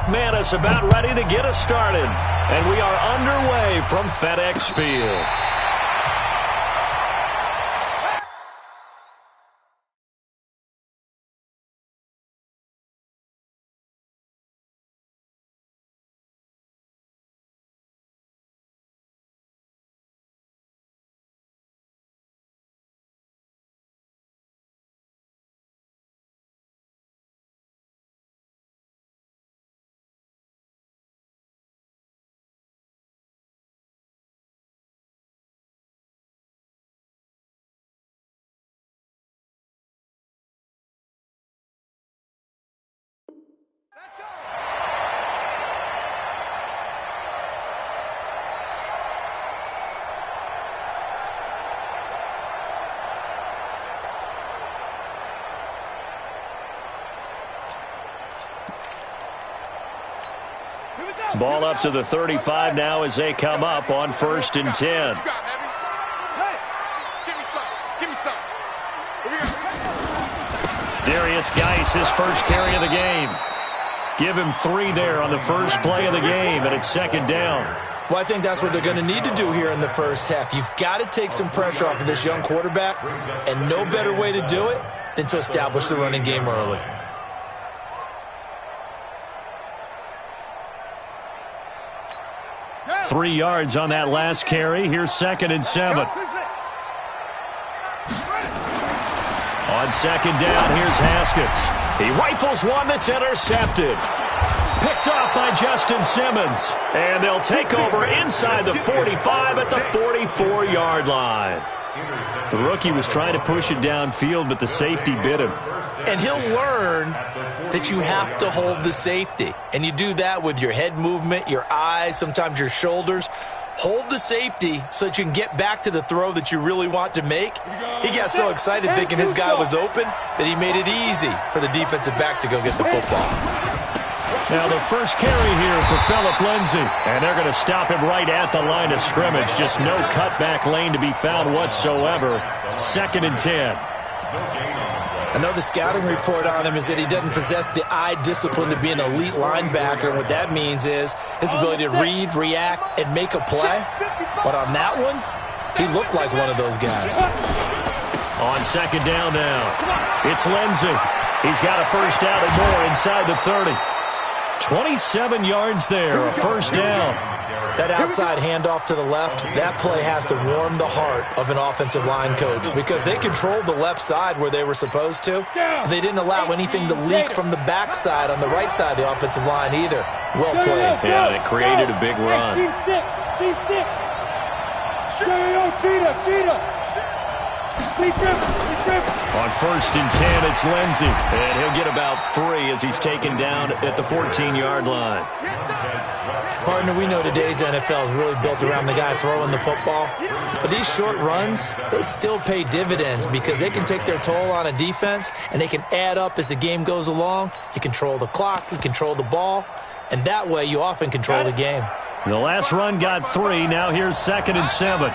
McManus about ready to get us started. And we are underway from FedEx Field. Ball up to the 35 now as they come up on 1st and 10. Darius Geis, his first carry of the game. Give him 3 there on the first play of the game, and it's 2nd down. Well, I think that's what they're going to need to do here in the first half. You've got to take some pressure off of this young quarterback, and no better way to do it than to establish the running game early. Three yards on that last carry. Here's 2nd and 7. On 2nd down, here's Haskins. He rifles one that's intercepted. Picked off by Justin Simmons. And they'll take over inside the 45 at the 44-yard line. The rookie was trying to push it downfield, but the safety bit him. And he'll learn that you have to hold the safety. And you do that with your head movement, your eyes, sometimes your shoulders. Hold the safety so that you can get back to the throw that you really want to make. He got so excited thinking his guy was open that he made it easy for the defensive back to go get the football. Now the first carry here for Phillip Lindsay. And they're going to stop him right at the line of scrimmage. Just no cutback lane to be found whatsoever. 2nd and 10. I know the scouting report on him is that he doesn't possess the eye discipline to be an elite linebacker. And what that means is his ability to read, react, and make a play. But on that one, he looked like one of those guys. On 2nd down now, it's Lindsay. He's got a first down and more inside the 30. 27 yards there, a first down. That outside handoff to the left, that play has to warm the heart of an offensive line coach because they controlled the left side where they were supposed to. They didn't allow anything to leak from the backside on the right side of the offensive line either. Well played. Yeah, it created a big run. Team 6. Cheetah. On 1st and 10, it's Lindsay. And he'll get about 3 as he's taken down at the 14-yard line. Partner, we know today's NFL is really built around the guy throwing the football. But these short runs, they still pay dividends because they can take their toll on a defense and they can add up as the game goes along. You control the clock, you control the ball, and that way you often control the game. The last run got 3. Now here's 2nd and 7.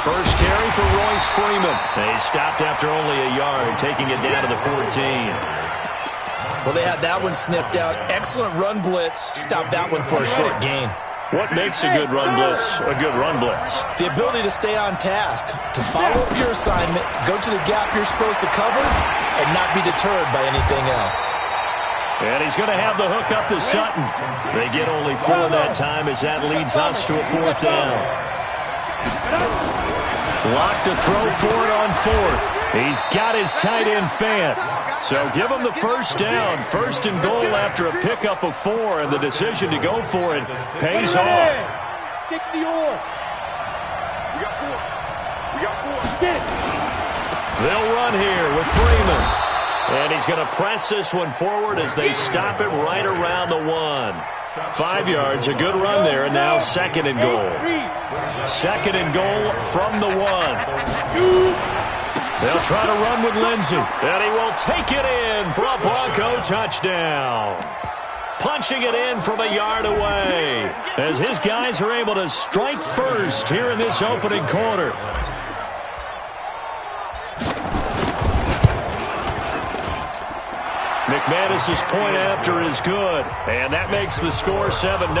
First carry for Royce Freeman. He stopped after only a yard, taking it down to the 14. Well, they had that one sniffed out. Excellent run blitz. Stopped that one for a short gain. What makes a good run blitz a good run blitz? The ability to stay on task, to follow up your assignment, go to the gap you're supposed to cover, and not be deterred by anything else. And he's going to have the hook up to Sutton. They get only 4 that time as that leads us to a 4th down. Locked to throw for it on 4th. He's got his tight end Fant. So give him the first down. 1st and goal after a pickup of 4, and the decision to go for it pays off. 60 or. We got 4. Get it. They'll run here with Freeman. And he's going to press this one forward as they stop it right around the 1. 5 yards, a good run there, and now 2nd and goal. 2nd and goal from the 1. They'll try to run with Lindsay, and he will take it in for a Bronco touchdown. Punching it in from a yard away as his guys are able to strike first here in this opening quarter. McManus's point after is good, and that makes the score 7-0.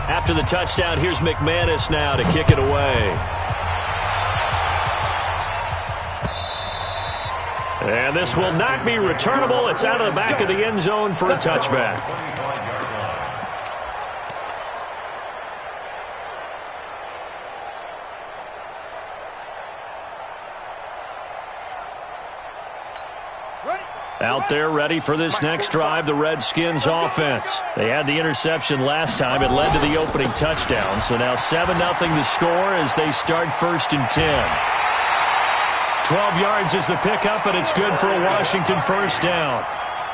After the touchdown, here's McManus now to kick it away. And this will not be returnable. It's out of the back of the end zone for a touchback. Out there ready for this next drive, the Redskins offense. They had the interception last time. It led to the opening touchdown. So now 7-0 the score as they start 1st and 10. 12 yards is the pickup, and it's good for a Washington first down.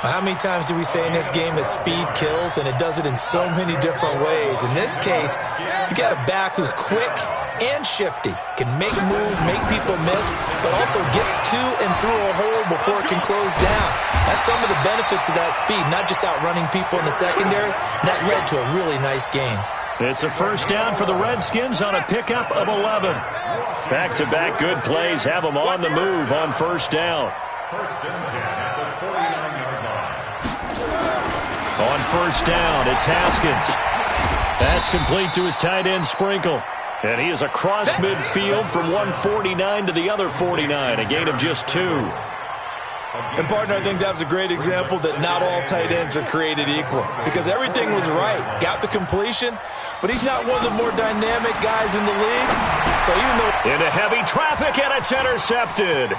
How many times do we say in this game that speed kills, and it does it in so many different ways? In this case, you got a back who's quick and shifty, can make moves, make people miss, but also gets to and through a hole before it can close down. That's some of the benefits of that speed, not just outrunning people in the secondary. That led to a really nice game. It's a first down for the Redskins on a pickup of 11. Back-to-back good plays have them on the move on first down. First and 10 at the 49-yard line. On first down, it's Haskins. That's complete to his tight end, Sprinkle. And he is across midfield from 149 to the other 49, a gain of just 2. And, partner, I think that was a great example that not all tight ends are created equal, because everything was right. Got the completion, but he's not one of the more dynamic guys in the league. So even though into heavy traffic, and it's intercepted.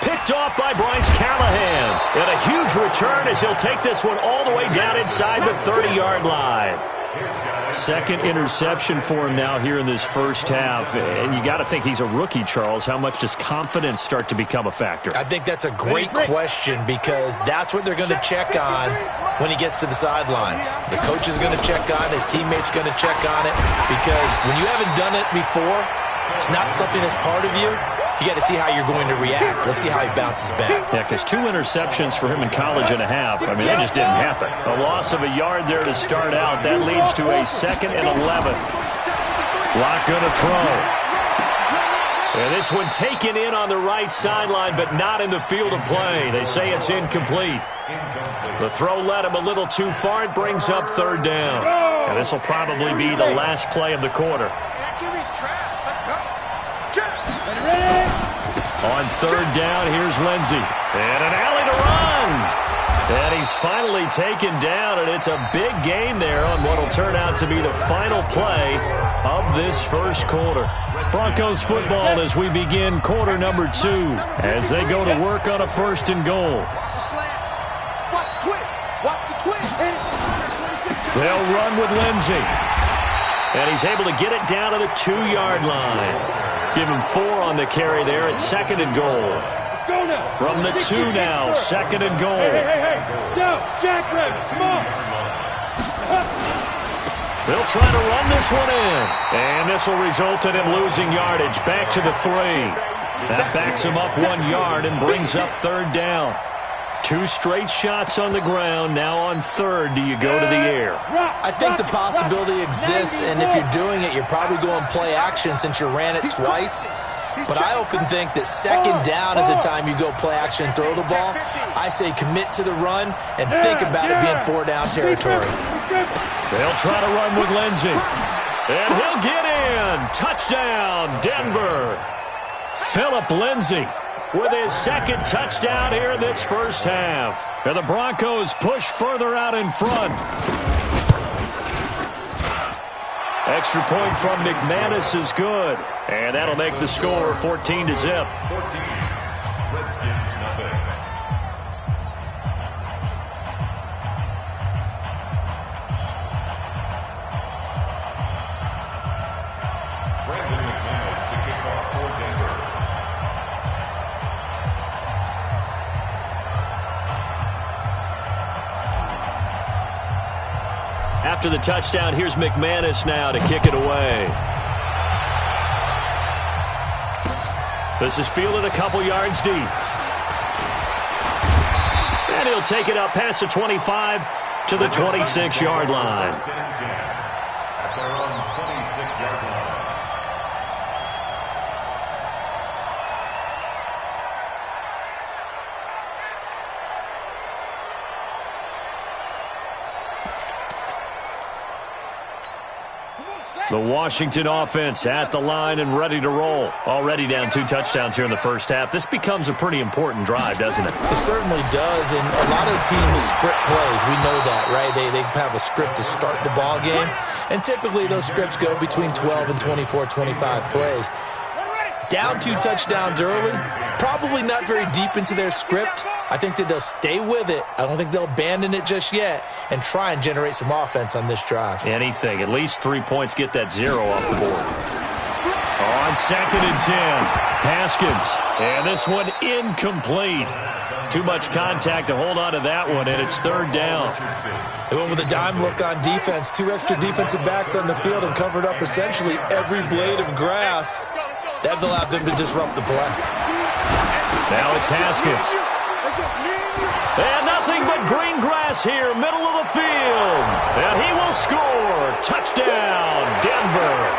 Picked off by Bryce Callahan. And a huge return as he'll take this one all the way down inside the 30-yard line. Second interception for him now here in this first half. And you got to think he's a rookie, Charles. How much does confidence start to become a factor? I think that's a great question, because that's what they're going to check on when he gets to the sidelines. The coach is going to check on, his teammates are going to check on it, because when you haven't done it before, it's not something that's part of you. You got to see how you're going to react. Let's see how he bounces back. Yeah, because 2 interceptions for him in college and a half. I mean, that just didn't happen. A loss of a yard there to start out. That leads to a 2nd and 11. Locke going to throw. And this one taken in on the right sideline, but not in the field of play. They say it's incomplete. The throw led him a little too far. It brings up 3rd down. And this will probably be the last play of the quarter. On 3rd down, here's Lindsey. And an alley to run. And he's finally taken down, and it's a big gain there on what will turn out to be the final play of this first quarter. Broncos football as we begin quarter number 2 as they go to work on a 1st and goal. They'll run with Lindsey. And he's able to get it down to the 2-yard line. Give him 4 on the carry there at 2nd and goal. From the 2 now, 2nd and goal. Hey. Down, jackrabbit, come on. They'll try to run this one in. And this will result in him losing yardage back to the 3. That backs him up 1 yard and brings up 3rd down. 2 straight shots on the ground. Now on 3rd, do you go to the air? I think the possibility exists, and if you're doing it, you're probably going play action since you ran it twice. But I often think that 2nd down is the time you go play action and throw the ball. I say commit to the run and think about it being 4-down territory. They'll try to run with Lindsey. And he'll get in. Touchdown, Denver. Phillip Lindsey with his 2nd touchdown here in this first half. And the Broncos push further out in front. Extra point from McManus is good. And that'll make the score 14-0. 14. Redskins, nothing. Brandon McManus to kick off for Denver. After the touchdown, here's McManus now to kick it away. This is fielded a couple yards deep. And he'll take it up past the 25 to the 26-yard line. At their own 26-yard line. The Washington offense at the line and ready to roll. Already down 2 touchdowns here in the first half. This becomes a pretty important drive, doesn't it? It certainly does, and a lot of the teams script plays. We know that, right? They have a script to start the ball game, and typically those scripts go between 12 and 24, 25 plays. Down 2 touchdowns early, probably not very deep into their script. I think that they'll stay with it. I don't think they'll abandon it just yet and try and generate some offense on this drive. Anything. At least 3 points, get that 0 off the board. On 2nd and 10, Haskins. And this one incomplete. Too much contact to hold on to that one, and it's 3rd down. They went with a dime look on defense. 2 extra defensive backs on the field and covered up essentially every blade of grass. That allowed them to disrupt the play. Now it's Haskins. And nothing but green grass here, middle of the field. And he will score. Touchdown, Denver.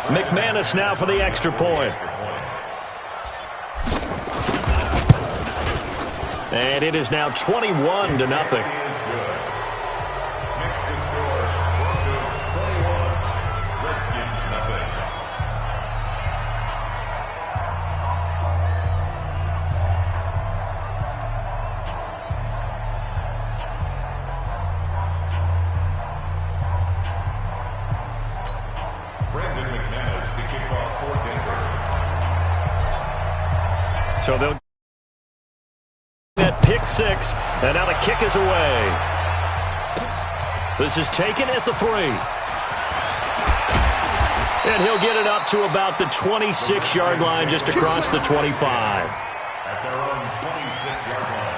McManus now for the extra point. And it is now 21-0. Next to score, Broncos 21, Redskins nothing. Brandon McManus to kick off for Denver. So they'll that pick 6, and now the kick is away. This is taken at the 3. And he'll get it up to about the 26-yard line, just across the 25. At their own 26-yard line.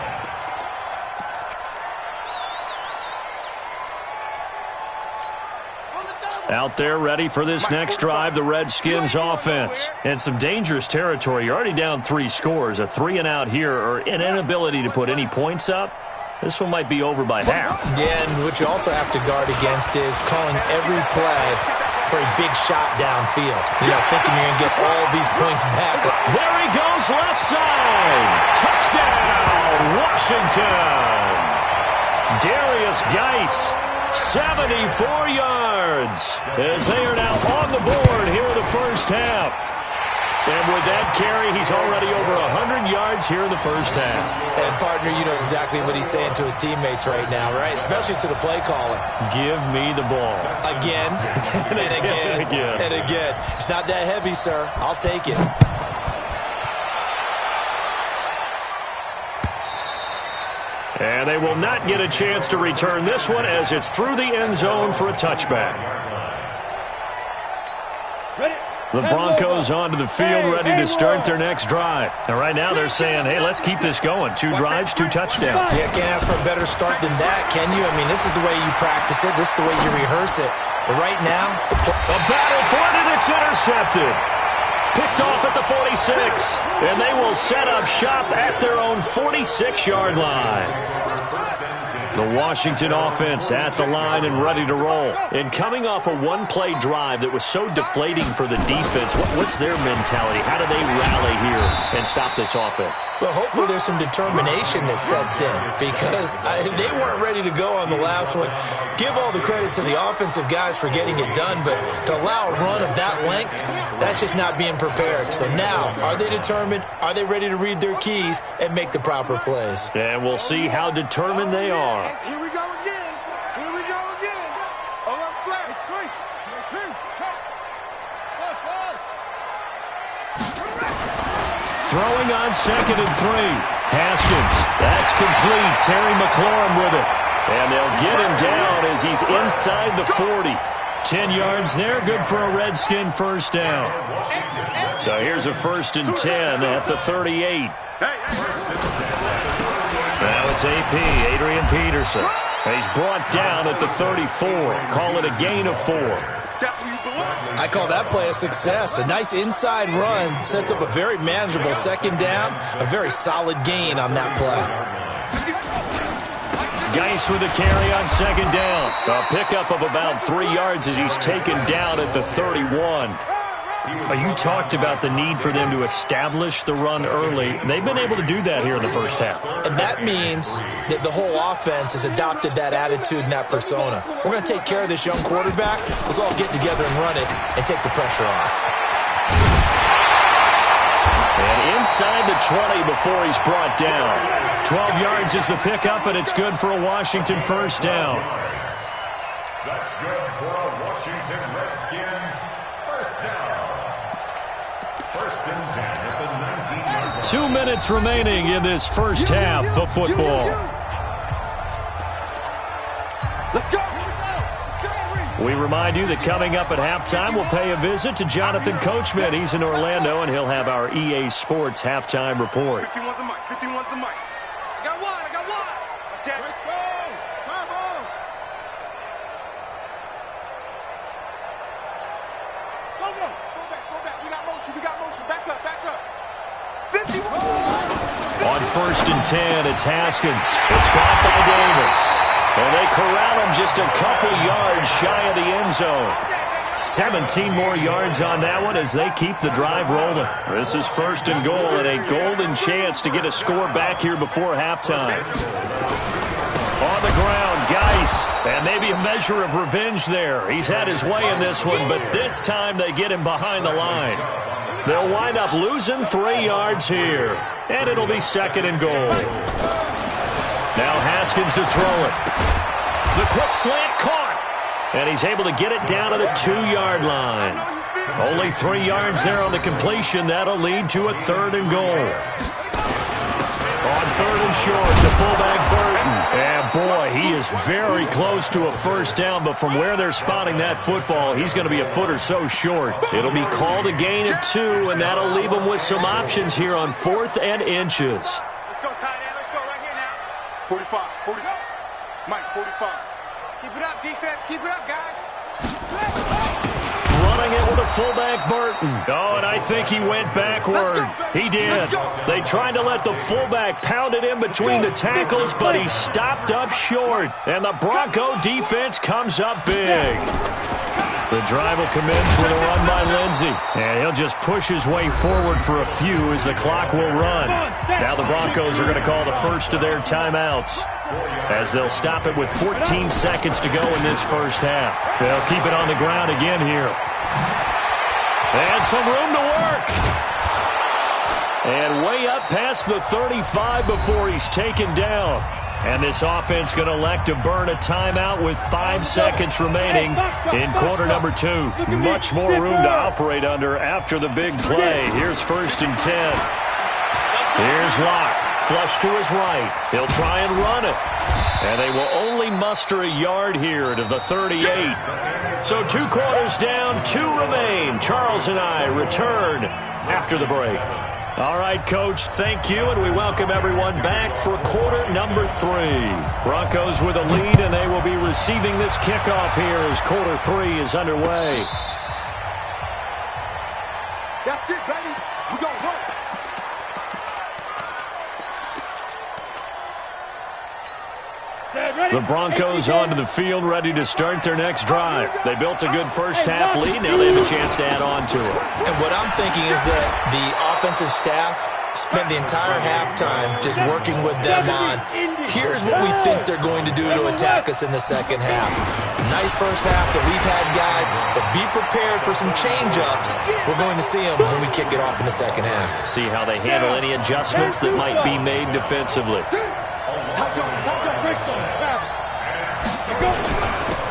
Out there ready for this next drive, the Redskins offense. And some dangerous territory. You're already down 3 scores. A 3 and out here, or an inability to put any points up. This one might be over by half. Yeah, and what you also have to guard against is calling every play for a big shot downfield. You know, thinking you're going to get all these points back. There he goes, left side. Touchdown, Washington. Darius Geis, 74 yards, as they are now on the board here in the first half. And with that carry, he's already over 100 yards here in the first half. And, partner, you know exactly what he's saying to his teammates right now, right? Especially to the play caller. Give me the ball. Again, and again, and again. It's not that heavy, sir. I'll take it. And they will not get a chance to return this one as it's through the end zone for a touchback. The Broncos onto the field, ready to start their next drive. And right now they're saying, hey, let's keep this going. 2 drives, 2 touchdowns. Yeah, can't ask for a better start than that, can you? I mean, this is the way you practice it. This is the way you rehearse it. But right now, a battle for it, and it's intercepted. Picked off at the 46. And they will set up shop at their own 46-yard line. The Washington offense at the line and ready to roll. And coming off a one-play drive that was so deflating for the defense, what's their mentality? How do they rally here and stop this offense? Well, hopefully there's some determination that sets in because they weren't ready to go on the last one. Give all the credit to the offensive guys for getting it done, but to allow a run of that length, that's just not being prepared. So now, are they determined? Are they ready to read their keys and make the proper plays? And we'll see how determined they are. Here we go again. Here we go again. Oh, up flat. It's three. Throwing on 2nd and 3. Haskins. That's complete. Terry McLaurin with it. And they'll get him down as he's inside the 40. 10 yards there, good for a Redskin first down. So here's a 1st and 10 at the 38. Now it's AP, Adrian Peterson. He's brought down at the 34. Call it a gain of 4. I call that play a success. A nice inside run sets up a very manageable second down. A very solid gain on that play. Geis with a carry on second down. A pickup of about 3 yards as he's taken down at the 31. You talked about the need for them to establish the run early. They've been able to do that here in the first half. And that means that the whole offense has adopted that attitude and that persona. We're going to take care of this young quarterback. Let's all get together and run it and take the pressure off. And inside the 20 before he's brought down. 12 yards is the pickup, and it's good for a Washington first down. That's good for a Washington Redskins first down. 1st and 10 at the 19-yard line. 2 minutes remaining in this first half of football. Let's go. We remind you that coming up at halftime, we'll pay a visit to Jonathan Coachman. He's in Orlando, and he'll have our EA Sports halftime report. 51's the mic. 51's the mic. I got one. Check. Let's go. Come on. Go. Go back. We got motion. Back up. 51. On 1st and 10, it's Haskins. It's caught by Davis. And they corral him just a couple yards shy of the end zone. 17 more yards on that one as they keep the drive rolling. This is 1st and goal and a golden chance to get a score back here before halftime. On the ground, Geis. And maybe a measure of revenge there. He's had his way in this one, but this time they get him behind the line. They'll wind up losing 3 yards here. And it'll be 2nd and goal. Now Haskins to throw it. The quick slant caught. And he's able to get it down to the 2-yard line. Only 3 yards there on the completion. That'll lead to a 3rd and goal. On 3rd and short, the fullback Burton. And boy, he is very close to a first down, but from where they're spotting that football, he's going to be a foot or so short. It'll be called a gain of 2, and that'll leave him with some options here on 4th and inches. Let's go, tight end. Let's go right here now. 45. Mike, 45. Keep it up, defense. Keep it up, guys. Running it with a fullback Burton. Oh, and I think he went backward. He did. They tried to let the fullback pound it in between the tackles, but he stopped up short. And the Bronco defense comes up big. The drive will commence with a run by Lindsey. And he'll just push his way forward for a few as the clock will run. Now the Broncos are going to call the first of their timeouts, as they'll stop it with 14 seconds to go in this first half. They'll keep it on the ground again here. And some room to work. And way up past the 35 before he's taken down. And this offense going to elect to burn a timeout with 5 seconds remaining in quarter number 2. Much more room to operate under after the big play. Here's 1st and 10. Here's Locke. Flush to his right. He'll try and run it. And they will only muster a yard here to the 38. So 2 quarters down, 2 remain. Charles and I return after the break. All right, Coach, thank you, and we welcome everyone back for quarter number 3. Broncos with a lead, and they will be receiving this kickoff here as quarter 3 is underway. That's it, baby. We're going to work. The Broncos onto the field, ready to start their next drive. They built a good first half lead. Now they have a chance to add on to it. And what I'm thinking is that the offensive staff spent the entire halftime just working with them on, here's what we think they're going to do to attack us in the second half. Nice first half that we've had, guys, but be prepared for some change-ups. We're going to see them when we kick it off in the second half. See how they handle any adjustments that might be made defensively.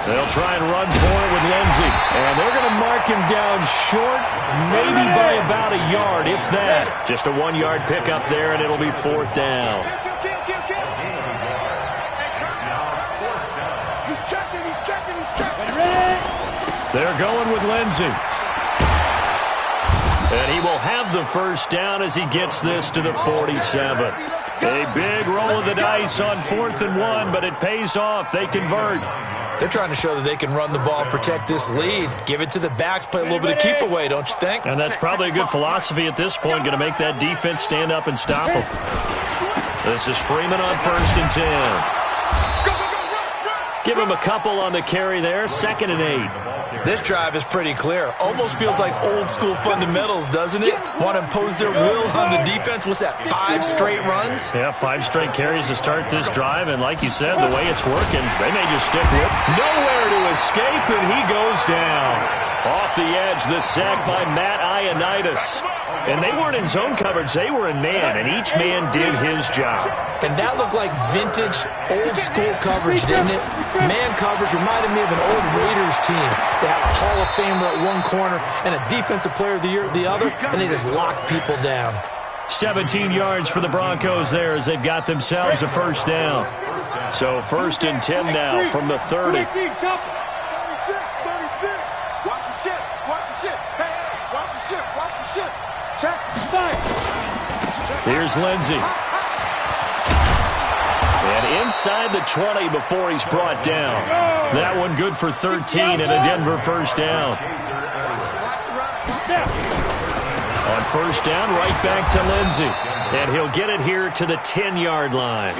They'll try and run for it with Lindsey. And they're going to mark him down short, maybe by about a yard, if that. Just a 1-yard pickup there, and it'll be 4th down. He's checking. They're going with Lindsey. And he will have the first down as he gets this to the 47. A big roll of the dice on 4th and 1, but it pays off. They convert. They're trying to show that they can run the ball, protect this lead. Give it to the backs, play a little bit of keep away, don't you think? And that's probably a good philosophy at this point, going to make that defense stand up and stop them. This is Freeman on 1st and 10. Give him a couple on the carry there, 2nd and 8. This drive is pretty clear. Almost feels like old school fundamentals, doesn't it? Want to impose their will on the defense. What's that, 5 straight runs? Yeah, 5 straight carries to start this drive. And like you said, the way it's working, they may just stick with nowhere to escape, and he goes down. Off the edge, the sack by Matt Ioannidis. And they weren't in zone coverage. They were in man, and each man did his job. And that looked like vintage, old-school coverage, didn't it? Man coverage reminded me of an old Raiders team. They had a Hall of Famer at one corner and a Defensive Player of the Year at the other, and they just locked people down. 17 yards for the Broncos there as they've got themselves a first down. So 1st and 10 now from the 30. 36. Watch the ship. Watch the ship. Hey, watch the ship. Watch the ship. Check. Fight. Here's Lindsey. And inside the 20 before he's brought down. That one good for 13 and a Denver first down. On first down, right back to Lindsey. And he'll get it here to the 10-yard line.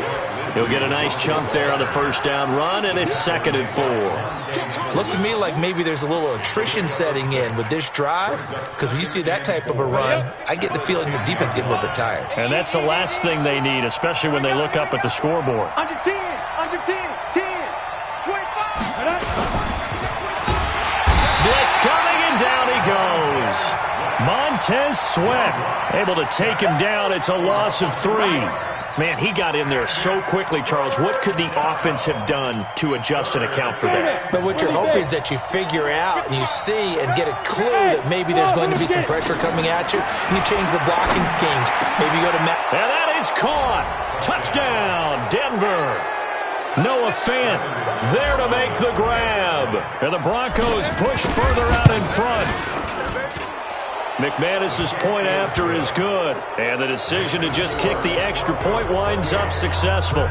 He'll get a nice chunk there on the first down run, and it's 2nd and 4. Looks to me like maybe there's a little attrition setting in with this drive, because when you see that type of a run, I get the feeling the defense getting a little bit tired. And that's the last thing they need, especially when they look up at the scoreboard. Under 10, 10, 25. Blitz coming, and down he goes. Montez Sweat able to take him down. It's a loss of 3. Man, he got in there so quickly, Charles. What could the offense have done to adjust and account for that? But what you're hoping is that you figure out and you see and get a clue that maybe there's going to be some pressure coming at you, and you change the blocking schemes. Maybe you go to Matt. And that is caught. Touchdown, Denver. Noah Fant there to make the grab. And the Broncos push further out in front. McManus's point after is good, and the decision to just kick the extra point winds up successful.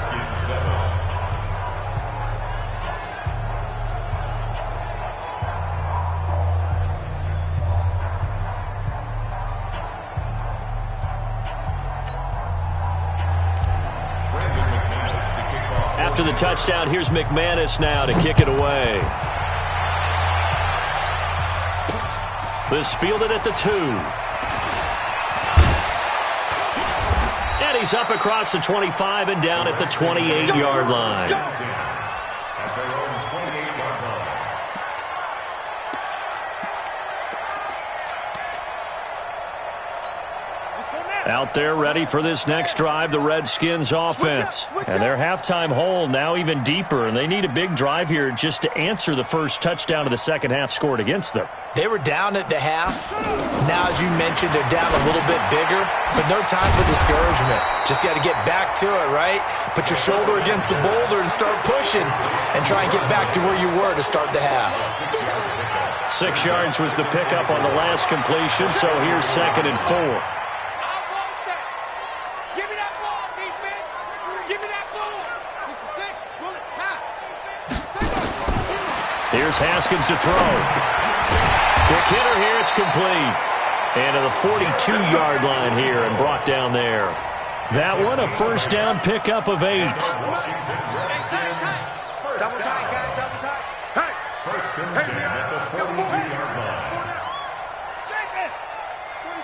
After the touchdown, here's McManus now to kick it away. This fielded at the 2. And he's up across the 25 and down at the 28-yard line. Out there ready for this next drive, the Redskins offense. And their halftime hole now even deeper, and they need a big drive here just to answer the first touchdown of the second half scored against them. They were down at the half. Now, as you mentioned, they're down a little bit bigger, but no time for discouragement. Just got to get back to it, right? Put your shoulder against the boulder and start pushing and try and get back to where you were to start the half. 6 yards was the pickup on the last completion, so here's 2nd and 4. Here's Haskins to throw. Quick hitter here, it's complete. And to the 42-yard line here and brought down there. That one, a first down pickup of 8. Double tight, guys, double tight. Hey! First and 10 at the 42-yard line. Shake it!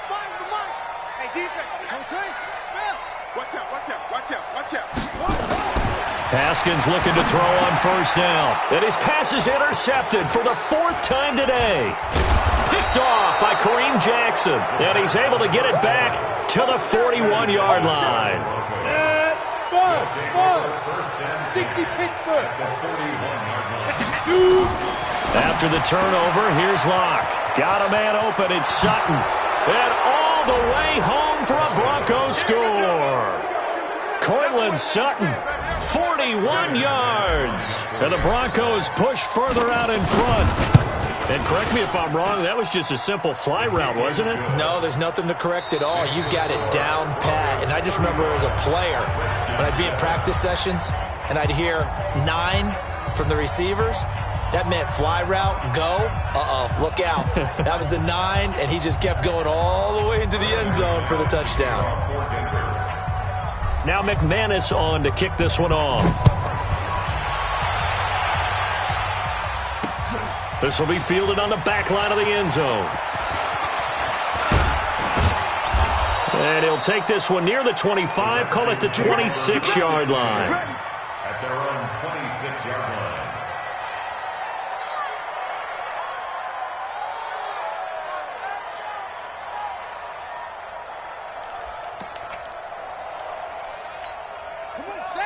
45 the mic. Hey, defense, don't change. Spell. Watch out, watch out, watch out, watch out. Haskins looking to throw on first down. And his pass is intercepted for the 4th time today. Picked off by Kareem Jackson. And he's able to get it back to the 41-yard line. 60 Pittsburgh. After the turnover, here's Locke. Got a man open, it's Sutton. And all the way home for a Broncos score. Cortland Sutton, 41 yards. And the Broncos push further out in front. And correct me if I'm wrong, that was just a simple fly route, wasn't it? No, there's nothing to correct at all. You've got it down pat. And I just remember as a player, when I'd be in practice sessions and I'd hear 9 from the receivers, that meant fly route, go, look out. That was the 9, and he just kept going all the way into the end zone for the touchdown. Now McManus on to kick this one off. This will be fielded on the back line of the end zone. And he'll take this one near the 25, call it the 26-yard line. At their own 26-yard line.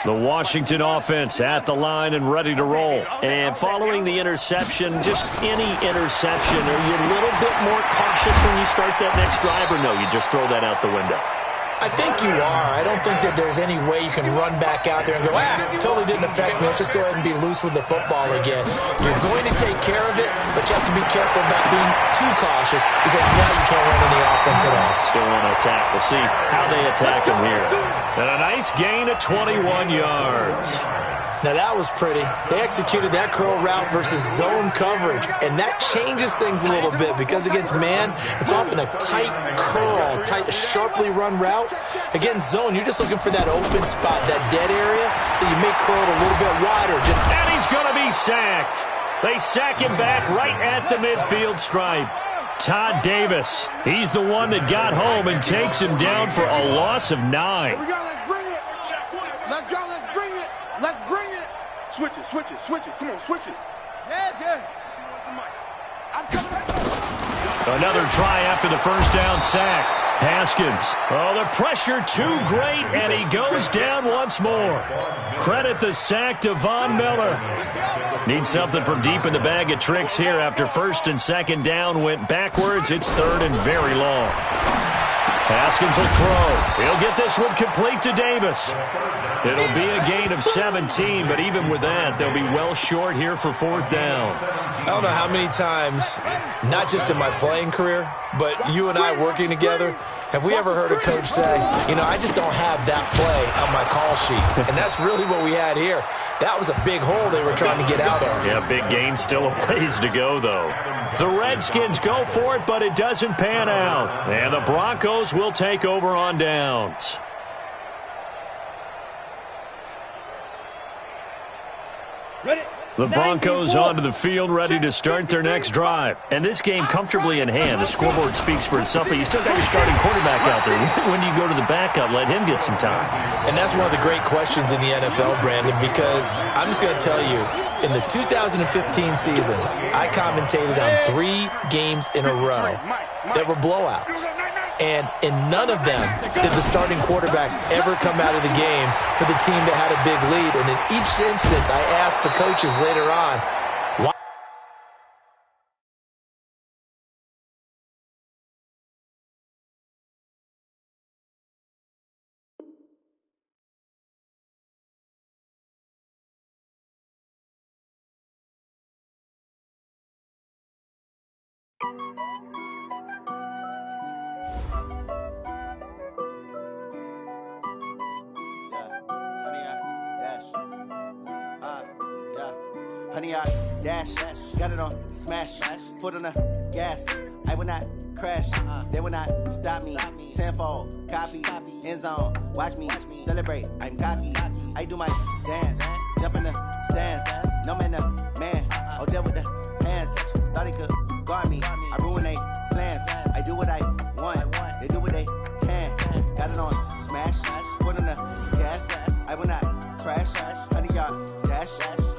The Washington offense at the line and ready to roll. And following the interception, just any interception, are you a little bit more cautious when you start that next drive, or no, you just throw that out the window? I think you are. I don't think that there's any way you can run back out there and go, totally didn't affect me. Let's just go ahead and be loose with the football again. You're going to take care of it, but you have to be careful about being too cautious because now you can't run any offense at all. Still want to attack. We'll see how they attack him here. And a nice gain of 21 yards. Now, that was pretty. They executed that curl route versus zone coverage, and that changes things a little bit because against man, it's often a tight curl, tight, sharply run route. Against zone, you're just looking for that open spot, that dead area, so you make curl a little bit wider. And he's going to be sacked. They sack him back right at the midfield stripe. Todd Davis, he's the one that got home and takes him down for a loss of 9. Here we go, let's bring it. Let's go, let's bring it. Let's bring it. Switch it, switch it, switch it. Come on, switch it. Yeah. I'm coming right. Another try after the first down sack. Haskins. Oh, the pressure too great, and he goes down once more. Credit the sack to Von Miller. Needs something from deep in the bag of tricks here after first and second down went backwards. It's third and very long. Haskins will throw. He'll get this one complete to Davis. It'll be a gain of 17, but even with that, they'll be well short here for fourth down. I don't know how many times, not just in my playing career, but you and I working together, have we ever heard a coach say, I just don't have that play on my call sheet. And that's really what we had here. That was a big hole they were trying to get out of. Yeah, big gain, still a ways to go, though. The Redskins go for it, but it doesn't pan out. And the Broncos will take over on downs. The Broncos onto the field, ready to start their next drive. And this game comfortably in hand. The scoreboard speaks for itself, but you still got your starting quarterback out there. When do you go to the backup? Let him get some time. And that's one of the great questions in the NFL, Brandon, because I'm just going to tell you, in the 2015 season, I commentated on 3 games in a row that were blowouts. And in none of them did the starting quarterback ever come out of the game for the team that had a big lead. And in each instance, I asked the coaches later on, why? Honey, I dash, got it on smash, foot on the gas. I will not crash, they will not stop me. Tenfold, copy, end zone, watch me celebrate. I'm cocky, I do my dance, jump in the stands. No man, man, oh, there with the hands. Thought he could guard me, I ruin they plans. I do what I want, they do what they can. Got it on smash, foot on the gas. I will not crash, honey, y'all dash,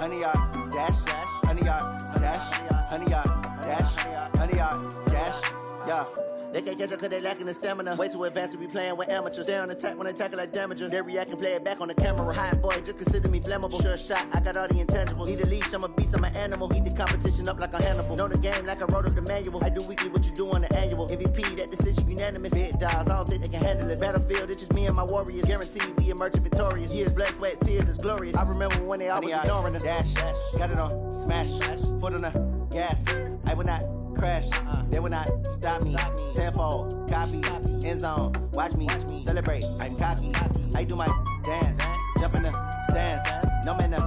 honey, y'all dash, honey, y'all dash, honey, y'all dash, honey, y'all dash, yeah. They can't catch up cause they lacking the stamina. Way too advanced to be playing with amateurs. Stay on attack when they tackle like damager. They react and play it back on the camera. Hot boy, just consider me flammable. Sure shot, I got all the intangibles. Need a leash, I'm a beast, I'm an animal. Eat the competition up like a Hannibal. Know the game like I wrote up the manual. I do weekly what you do on the annual. MVP, that decision unanimous. Big dogs, I don't think they can handle this. Battlefield, it's just me and my warriors. Guaranteed we emerging victorious. Years, blood, sweat, tears, is glorious. I remember when they always ignoring us. Dash, got it on smash, foot on the gas. I will not crash. They will not stop me. Tenfold, copy, end zone. Watch me celebrate. I'm cocky. I do my dance. Jump in the stands. No man to